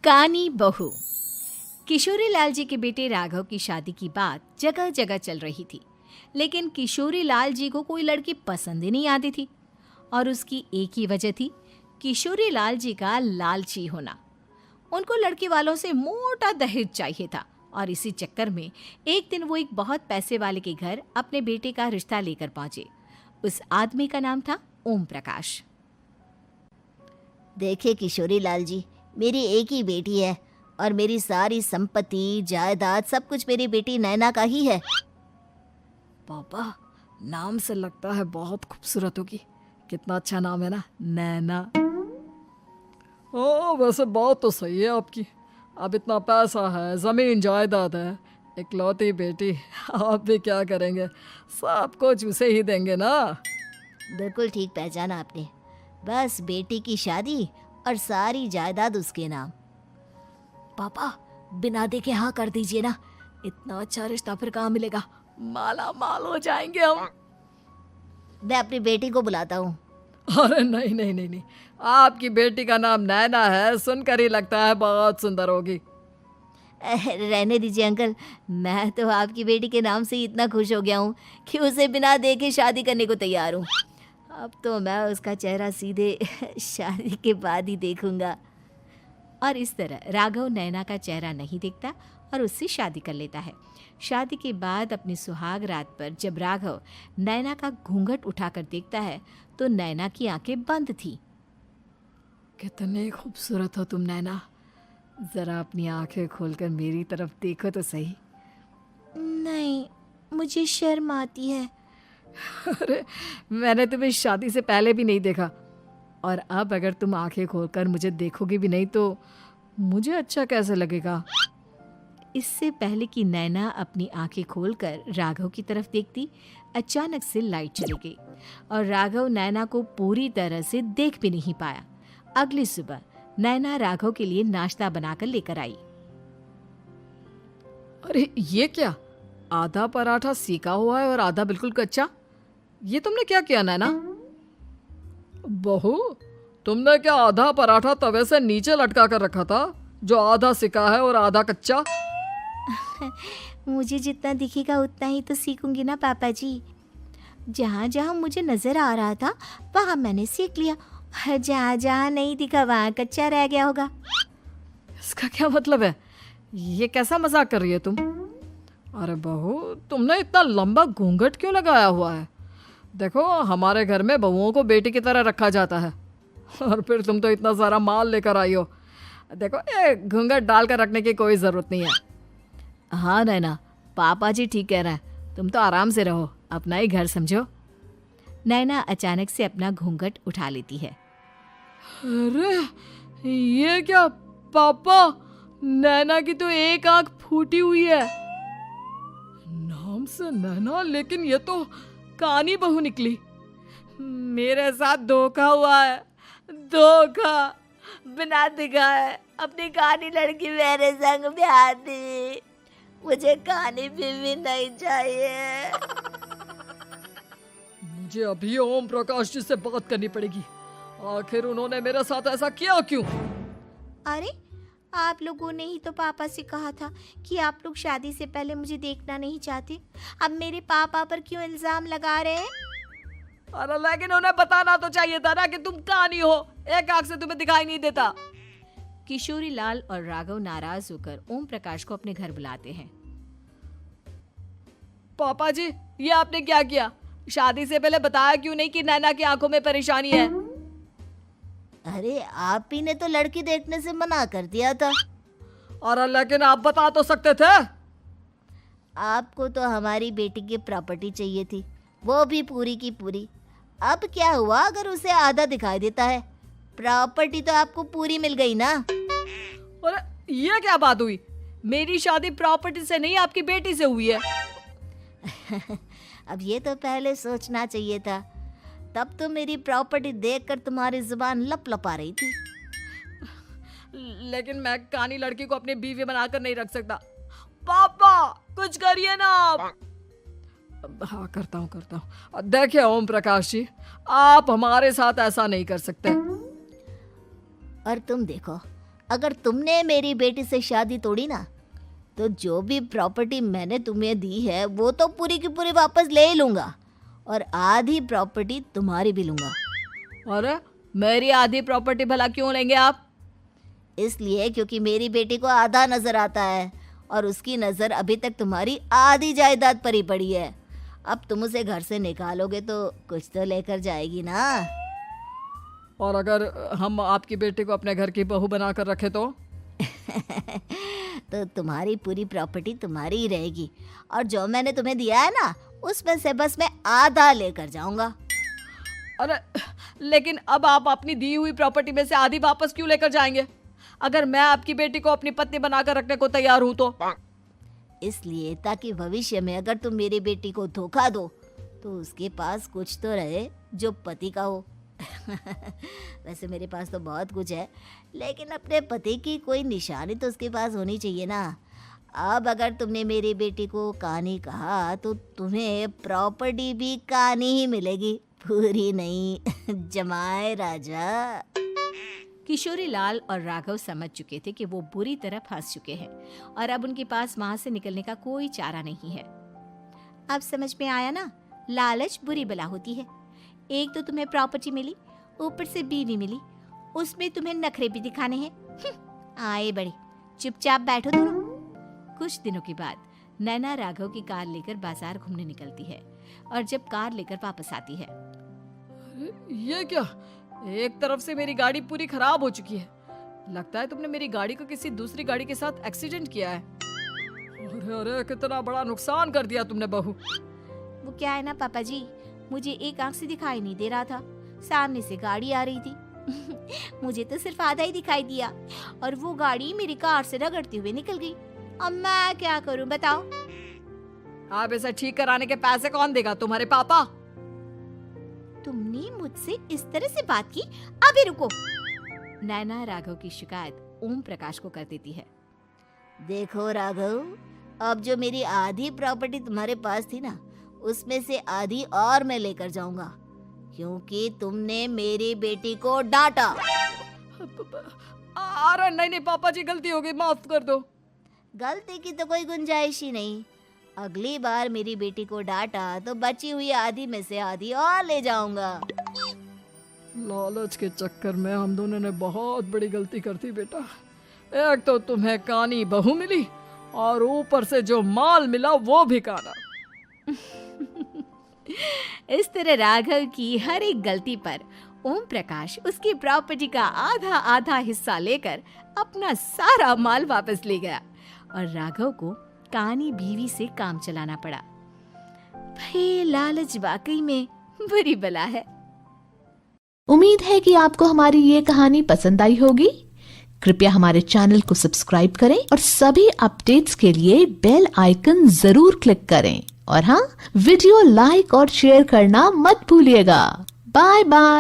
कानी बहू। किशोरी लाल जी के बेटे राघव की शादी की बात जगह जगह चल रही थी, लेकिन किशोरी लाल जी को कोई लड़की पसंद ही नहीं आती थी। और उसकी एक ही वजह थी, किशोरी लाल जी का लालची होना। उनको लड़की वालों से मोटा दहेज चाहिए था और इसी चक्कर में एक दिन वो एक बहुत पैसे वाले के घर अपने बेटे का रिश्ता लेकर पहुंचे। उस आदमी का नाम था ओम प्रकाश। देखे किशोरी लाल जी, मेरी एक ही बेटी है और मेरी सारी संपत्ति जायदाद सब कुछ मेरी बेटी नैना का ही है। पापा, नाम से लगता है बहुत खूबसूरत होगी। कितना अच्छा नाम है ना, नैना। ओ, वैसे बात तो सही है आपकी। अब इतना पैसा है, जमीन जायदाद है, इकलौती बेटी, आप भी क्या करेंगे? सब कुछ उसे ही देंगे ना। बिल्कुल ठीक पहचाना आपने। बस बेटी की शादी और सारी जायदाद उसके नाम। पापा, बिना देखे हाँ कर दीजिए ना। इतना अच्छा रिश्ता फिर कहाँ मिलेगा? माला माल हो जाएंगे हम। मैं अपनी बेटी को बुलाता हूँ। अरे नहीं नहीं नहीं नहीं, आपकी बेटी का नाम नैना है, सुनकर ही लगता है बहुत सुंदर होगी। रहने दीजिए अंकल, मैं तो आपकी बेटी के नाम से ही इतना खुश हो गया हूँ कि उसे बिना देखे शादी करने को तैयार हूँ। अब तो मैं उसका चेहरा सीधे शादी के बाद ही देखूंगा। और इस तरह राघव नैना का चेहरा नहीं देखता और उससे शादी कर लेता है। शादी के बाद अपनी सुहाग रात पर जब राघव नैना का घूंघट उठाकर देखता है तो नैना की आंखें बंद थी। कितनी खूबसूरत हो तुम नैना, जरा अपनी आंखें खोलकर मेरी तरफ देखो तो सही। नहीं, मुझे शर्म आती है। अरे, मैंने तुम्हें शादी से पहले भी नहीं देखा, और अब अगर तुम आंखें खोलकर मुझे देखोगी भी नहीं तो मुझे अच्छा कैसे लगेगा? इससे पहले कि नैना अपनी आंखें खोलकर राघव की तरफ देखती, अचानक से लाइट चली गई और राघव नैना को पूरी तरह से देख भी नहीं पाया। अगली सुबह नैना राघव के लिए नाश्ता बनाकर लेकर आई। अरे ये क्या, आधा पराठा सीका हुआ है और आधा बिल्कुल कच्चा। ये तुमने क्या किया नैना? बहू, तुमने क्या आधा पराठा तवे से नीचे लटका कर रखा था, जो आधा सिका है और आधा कच्चा? मुझे जितना दिखेगा उतना ही तो सीखूंगी ना पापा जी। जहाँ जहाँ मुझे नजर आ रहा था वहाँ मैंने सीख लिया, जहाँ जहाँ नहीं दिखा वहाँ कच्चा रह गया होगा। इसका क्या मतलब है? ये कैसा मजाक कर रही है तुम? अरे बहू, तुमने इतना लंबा घूंघट क्यों लगाया हुआ है? देखो, हमारे घर में बहुओं को बेटी की तरह रखा जाता है, और फिर तुम तो इतना सारा माल लेकर आई हो। देखो, ये घूंघट डालकर रखने की कोई ज़रूरत नहीं है। हाँ नैना, पापा जी ठीक कह रहे हैं, तुम तो आराम से रहो, अपना ही घर समझो। नैना अचानक से अपना घूंघट उठा लेती है। अरे ये क्या पापा, नैना की तो एक आंख फूटी हुई है। नाम से नैना, लेकिन ये तो कानी बहू निकली। मेरे साथ धोखा हुआ है, धोखा। बिना दिखाए अपनी कानी लड़की मेरे संग ब्याह दी। मुझे कानी बीवी नहीं चाहिए। मुझे अभी ओम प्रकाश जी से बात करनी पड़ेगी। आखिर उन्होंने मेरे साथ ऐसा किया क्यों? अरे, आप लोगों ने ही तो पापा से कहा था कि आप लोग शादी से पहले मुझे देखना नहीं चाहते। अब मेरे पापा पर क्यों इल्जाम लगा रहे हैं? अरे लेकिन उन्हें बताना तो चाहिए था ना कि तुम कानी हो, एक आंख से तुम्हें दिखाई नहीं देता। किशोरी लाल और राघव नाराज होकर ओम प्रकाश को अपने घर बुलाते हैं। पापा जी, ये आपने क्या किया? शादी से पहले बताया क्यों नहीं कि नैना की आंखों में परेशानी है? अरे, आप ही ने तो लड़की देखने से मना कर दिया था। अरे लेकिन आप बता तो सकते थे। आपको तो हमारी बेटी की प्रॉपर्टी चाहिए थी, वो भी पूरी की पूरी। अब क्या हुआ अगर उसे आधा दिखाई देता है? प्रॉपर्टी तो आपको पूरी मिल गई ना। अरे ये क्या बात हुई? मेरी शादी प्रॉपर्टी से नहीं, आपकी बेटी से हुई है। अब ये तो पहले सोचना चाहिए था, तब तो मेरी प्रॉपर्टी देखकर तुम्हारी जुबान लप लपा रही थी। लेकिन मैं कानी लड़की को अपनी बीवी बनाकर नहीं रख सकता। पापा, कुछ करिए ना आप। हाँ, करता हूँ। देखिए ओम प्रकाश जी, आप हमारे साथ ऐसा नहीं कर सकते। और तुम देखो, अगर तुमने मेरी बेटी से शादी तोड़ी ना, तो जो भी प्रॉपर्टी मैंने तुम्हें दी है वो तो पूरी की पूरी वापस ले ही लूँगा, और आधी प्रॉपर्टी तुम्हारी भी लूँगा। अरे मेरी आधी प्रॉपर्टी भला क्यों लेंगे आप? इसलिए क्योंकि मेरी बेटी को आधा नज़र आता है और उसकी नज़र अभी तक तुम्हारी आधी जायदाद पर ही पड़ी है। अब तुम उसे घर से निकालोगे तो कुछ तो लेकर जाएगी ना। और अगर हम आपकी बेटी को अपने घर की बहू बना कर रखे तो? तो तुम्हारी पूरी प्रॉपर्टी तुम्हारी ही रहेगी, और जो मैंने तुम्हें दिया है ना, उसमें से बस मैं आधा लेकर जाऊंगा। अरे लेकिन अब आप अपनी दी हुई प्रॉपर्टी में से आधी वापस क्यों लेकर जाएंगे? अगर मैं आपकी बेटी को अपनी पत्नी बनाकर रखने को तैयार हूं तो? इसलिए ताकि भविष्य में अगर तुम मेरी बेटी को धोखा दो तो उसके पास कुछ तो रहे जो पति का हो। वैसे मेरे पास तो बहुत कुछ है, लेकिन अपने पति की कोई निशानी तो उसके पास होनी चाहिए ना। अब अगर तुमने मेरी बेटी को कानी कहा तो तुम्हें प्रॉपर्टी भी कानी ही मिलेगी, पूरी नहीं। जमाए राजा। किशोरी लाल और राघव समझ चुके थे कि वो बुरी तरह फंस चुके हैं और अब उनके पास वहां से निकलने का कोई चारा नहीं है। अब समझ में आया ना, लालच बुरी बला होती है। एक तो तुम्हें प्रॉपर्टी मिली, ऊपर से बीवी मिली, उसमें तुम्हें नखरे भी दिखाने हैं। आए बड़े, चुपचाप बैठो दोनों। कुछ दिनों के बाद नैना राघव की कार लेकर बाजार घूमने निकलती है और जब कार लेकर वापस आती है, ये क्या? एक तरफ से मेरी गाड़ी पूरी खराब हो चुकी है। लगता है तुमने मेरी गाड़ी को किसी दूसरी गाड़ी के साथ एक्सीडेंट किया है। अरे अरे कितना बड़ा नुकसान कर दिया तुमने बहू। वो क्या है ना पापा जी, मुझे एक आंख से दिखाई नहीं दे रहा था, सामने से गाड़ी आ रही थी। मुझे तो सिर्फ आधा ही दिखाई दिया और वो गाड़ी मेरी कार से रगड़ते हुए निकल गई। अब मैं क्या करूं बताओ? आप इसे ठीक कराने के पैसे कौन देगा? तुम्हारे पापा। तुमने मुझसे इस तरह से बात की? अभी रुको। नैना राघव की शिकायत ओम प्रकाश को कर देती है। देखो राघव, अब जो मेरी आधी प्रॉपर्टी तुम्हारे पास थी ना, उसमें से आधी और मैं लेकर जाऊंगा, क्योंकि तुमने मेरी बेटी को डांटा। अरे नहीं नहीं पापा जी, गलती हो गई, माफ कर दो। गलती की तो कोई गुंजाइश ही नहीं। अगली बार मेरी बेटी को डांटा तो बची हुई आधी में से आधी और ले जाऊंगा। लालच के चक्कर में हम दोनों ने बहुत बड़ी गलती कर दी बेटा। एक तो तुम्हें कानी बहू मिली और ऊपर से जो माल मिला वो भी काना। इस तरह राघव की हर एक गलती पर ओम प्रकाश उसकी प्रॉपर्टी का आधा आधा हिस्सा लेकर अपना सारा माल वापस ले गया और राघव को कानी बीवी से काम चलाना पड़ा। भाई लालच वाकई में बुरी बला है। उम्मीद है कि आपको हमारी ये कहानी पसंद आई होगी। कृपया हमारे चैनल को सब्सक्राइब करें और सभी अपडेट्स के लिए बेल आइकन जरूर क्लिक करें। और हाँ, वीडियो लाइक और शेयर करना मत भूलिएगा। Bye bye.